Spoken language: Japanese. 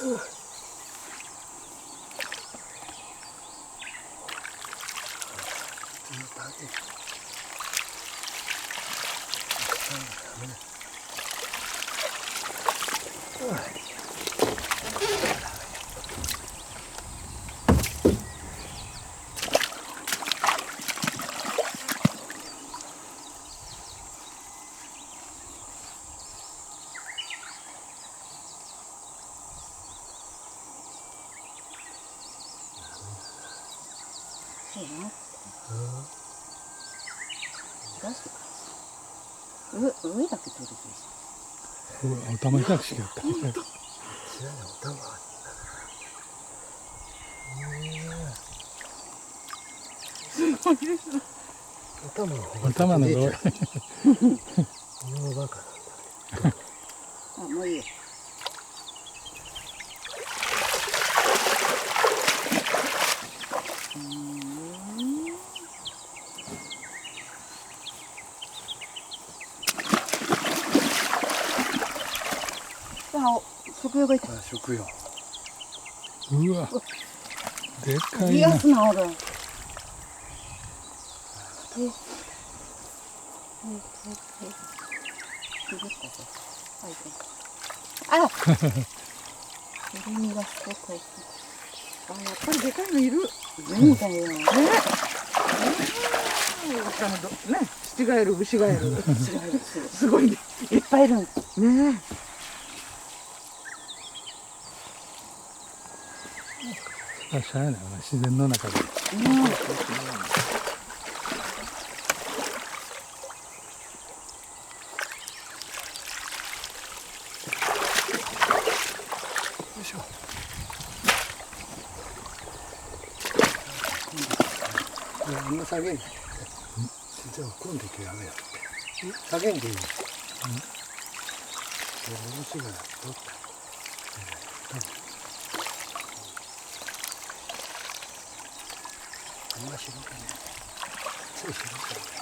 そうだな。出して上だけ取るといいし。頭痛くしかやったね。知らない頭すごいです。頭の方が頭の俺のバカなんだ。あ、もういいよ。食用がいた。食用。うわ、でかいリな。アスなおる。あら。これにがすごく。あ、やっぱりでかいのいる。何だよ。ね。ね、シガエル、ウシガエル。すごいね。いっぱいいるん。ね。しゃあないな、自然の中で。あんま下げんで。じゃあ今度やめよう。下げんでいい。面白いな。どったあんま白くない。つい白くない。